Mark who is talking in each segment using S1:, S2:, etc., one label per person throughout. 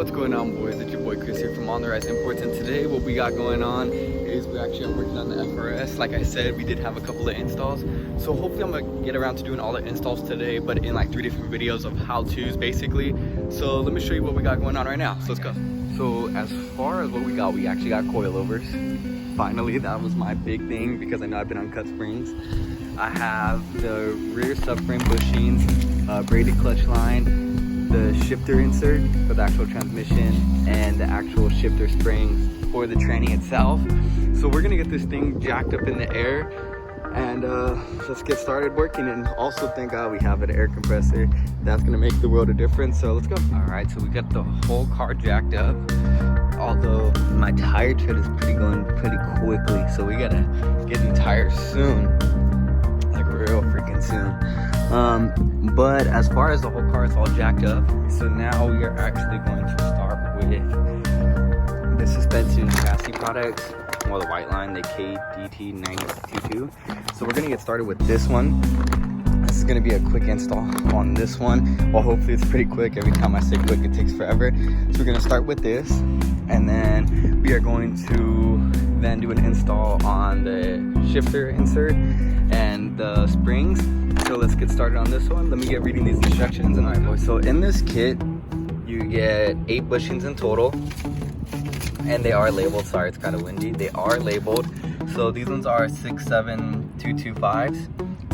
S1: What's going on, boys? It's your boy Chris here from On The Rise Imports, and today what we got going on is we're actually working on the FRS. Like I said, we did have a couple of installs, so hopefully I'm gonna get around to doing all the installs today, but in like 3 different videos of how-tos basically. So let me show you what we got going on right now. So let's go. So as far as what we actually got coilovers. Finally, that was my big thing because I know I've been on cut springs. I have the rear subframe bushings, braided clutch line, the shifter insert for the actual transmission, and the actual shifter spring for the tranny itself. So we're gonna get this thing jacked up in the air and let's get started working. And also, thank God we have an air compressor. That's gonna make the world of difference, so let's go. All right, so we got the whole car jacked up, although my tire tread is going pretty quickly, so we gotta get new tires soon, like real freaking soon. But as far as the whole car is all jacked up, so now we are actually going to start with the suspension chassis products, well, the WhiteLine, the KDT922. So we're gonna get started with this one. This is gonna be a quick install on this one. Well, hopefully it's pretty quick. Every time I say quick, it takes forever. So we're gonna start with this, and then we are going to then do an install on the shifter insert and the springs. So let's get started on this one. Let me get reading these instructions. And all right, boys, so in this kit, you get 8 bushings in total, and they are labeled. Sorry, it's kind of windy. They are labeled. So these ones are 67225s.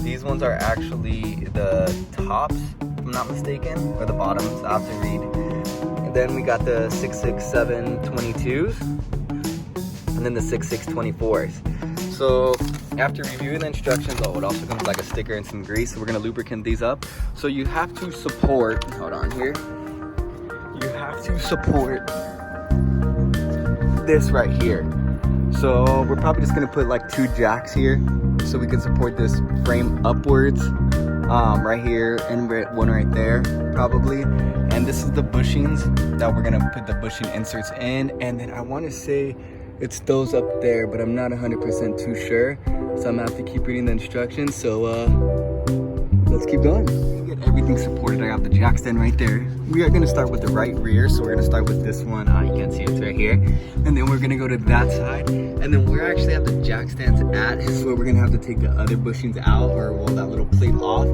S1: These ones are actually the tops, if I'm not mistaken, or the bottoms. I have to read. And then we got the 66722s, and then the 6624s. So after reviewing the instructions, oh, it also comes like a sticker and some grease. So we're gonna lubricant these up. So you have to support, hold on here. You have to support this right here. So we're probably just gonna put like 2 jacks here so we can support this frame upwards, right here, and one right there probably. And this is the bushings that we're gonna put the bushing inserts in. And then I wanna say it's those up there, but I'm not 100% too sure. So I'm gonna have to keep reading the instructions. So let's keep going. Get everything supported. I got the jack stand right there. We are gonna start with the right rear. So we're gonna start with this one. You can't see it, it's right here. And then we're gonna go to that side. And then where I actually have the jack stands at is where we're gonna have to take the other bushings out, or well, that little plate off.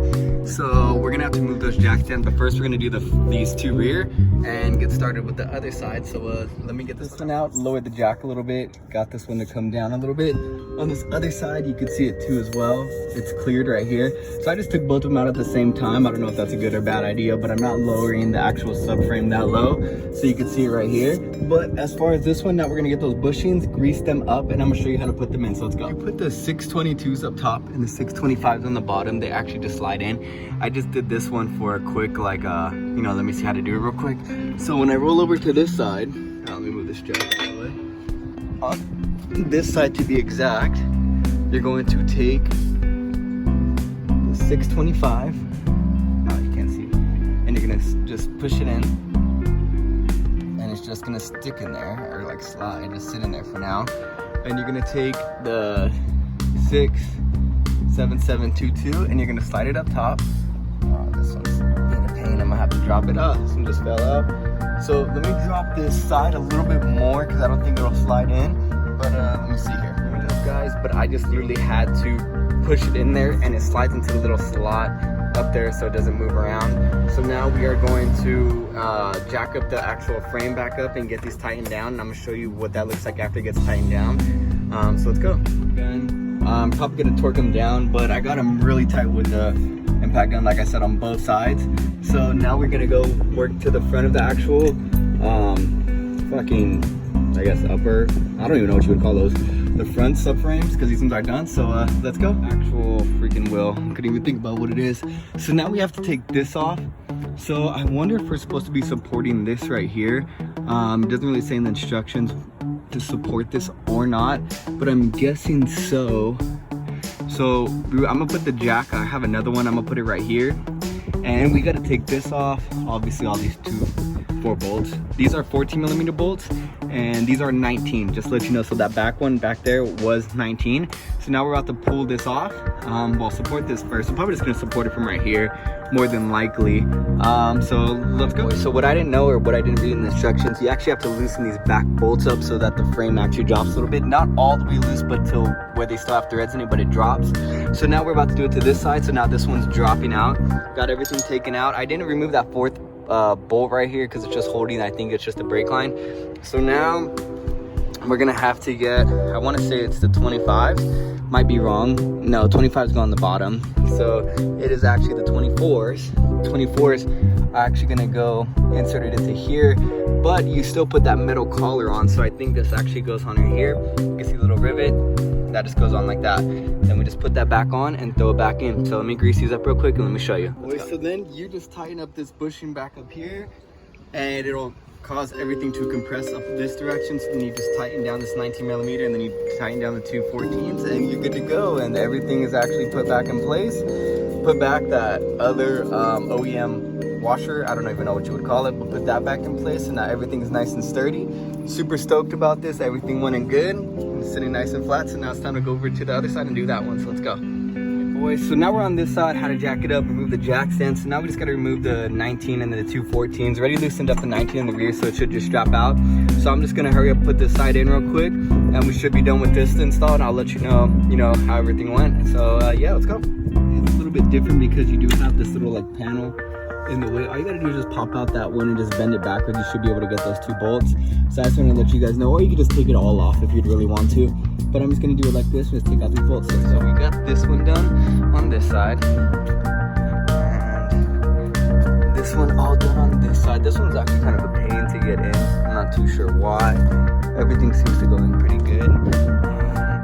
S1: So we're gonna have to move those jack stands. But first we're gonna do these 2 rear and get started with the other side. So let me get this one out, lower the jack a little bit. Got this one to come down a little bit. On this other side, you can see it too as well. It's cleared right here. So I just took both of them out at the same time. I don't know if that's a good or bad idea, but I'm not lowering the actual subframe that low. So you can see it right here. But as far as this one, now we're gonna get those bushings, grease them up, and I'm gonna show you how to put them in. So let's go. You put the 622s up top and the 625s on the bottom. They actually just slide in. I just did this one for a quick, like, you know, let me see how to do it real quick. So when I roll over to this side, let me move this jack out of the way. On this side, to be exact, you're going to take the 625. Oh, you can't see. And you're gonna just push it in, and it's just gonna stick in there, or like slide, just sit in there for now. And you're gonna take the 67722 and you're gonna slide it up top. Oh, this one's being a pain. I'm gonna have to drop it up. This one just fell out. So let me drop this side a little bit more because I don't think it'll slide in. But let me see here, guys. But I just literally had to push it in there, and it slides into the little slot up there so it doesn't move around. So now we are going to jack up the actual frame back up and get these tightened down, and I'm gonna show you what that looks like after it gets tightened down. So let's go. I'm probably gonna torque them down, but I got them really tight with the impact gun, like I said, on both sides. So now we're gonna go work to the front of the actual fucking, I guess, upper, I don't even know what you would call those, the front subframes, because these ones are done. So let's go. Actual freaking wheel, couldn't even think about what it is. So now we have to take this off. So I wonder if we're supposed to be supporting this right here. It doesn't really say in the instructions to support this or not, but I'm guessing so. So I'm gonna put the jack, I have another one, I'm gonna put it right here. And we gotta take this off, obviously all these 4 bolts. These are 14mm bolts, and these are 19, just to let you know. So that back one back there was 19. So now we're about to pull this off. We'll support this first. I'm probably just gonna support it from right here, more than likely. So let's go. So what I didn't know, or what I didn't read in the instructions, you actually have to loosen these back bolts up so that the frame actually drops a little bit. Not all the way loose, but till where they still have threads in it, but it drops. So now we're about to do it to this side. So now this one's dropping out. Got everything taken out. I didn't remove that fourth bolt right here because it's just holding, I think it's just a brake line. So now we're gonna have to get, I want to say it's the 25, might be wrong. No, 25's go on the bottom. So it is actually the 24s. 24s are actually gonna go inserted into here, but you still put that metal collar on. So I think this actually goes on right here. You can see the little rivet that just goes on like that. Then we just put that back on and throw it back in. So let me grease these up real quick and let me show you. So then you just tighten up this bushing back up here, and it'll cause everything to compress up this direction. So then you just tighten down this 19mm, and then you tighten down the two 14s, and you're good to go. And everything is actually put back in place. Put back that other OEM washer, I don't even know what you would call it, but put that back in place, and now everything is nice and sturdy. Super stoked about this. Everything went in good. It's sitting nice and flat. So now it's time to go over to the other side and do that one. So let's go. Boys, so now we're on this side, how to jack it up, remove the jack stand. So now we just gotta remove the 19 and then the two 14s. Already loosened up the 19 in the rear, so it should just strap out. So I'm just gonna hurry up, put this side in real quick, and we should be done with this install, and I'll let you know, how everything went. So yeah, let's go. It's a little bit different because you do have this little like panel in the way. All you gotta do is just pop out that one and just bend it backwards. You should be able to get those two bolts. So I just wanna let you guys know, or you can just take it all off if you'd really want to. But I'm just gonna do it like this, just take out these bolts. So we got this one done on this side, and this one all done on this side. This one's actually kind of a pain to get in. I'm not too sure why. Everything seems to go in pretty good.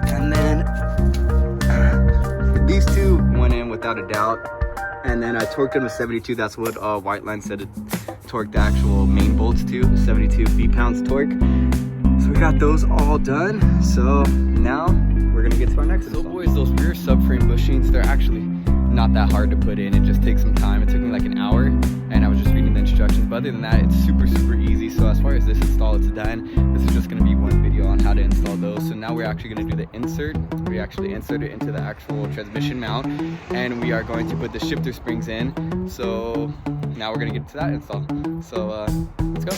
S1: And then these two went in without a doubt. And then I torqued them to 72. That's what WhiteLine said it torqued the actual main bolts to, 72 feet-pounds torque. So we got those all done. So now we're gonna get to our next install. So boys, those rear subframe bushings, they're actually not that hard to put in. It just takes some time. It took me like an hour, and I was just reading the instructions. But other than that, it's super easy. So as far as this install, it's done. This is just gonna be one video on how to install those. So now we're actually gonna do the insert. We actually insert it into the actual transmission mount, and we are going to put the shifter springs in. So now we're gonna get to that install. So let's go.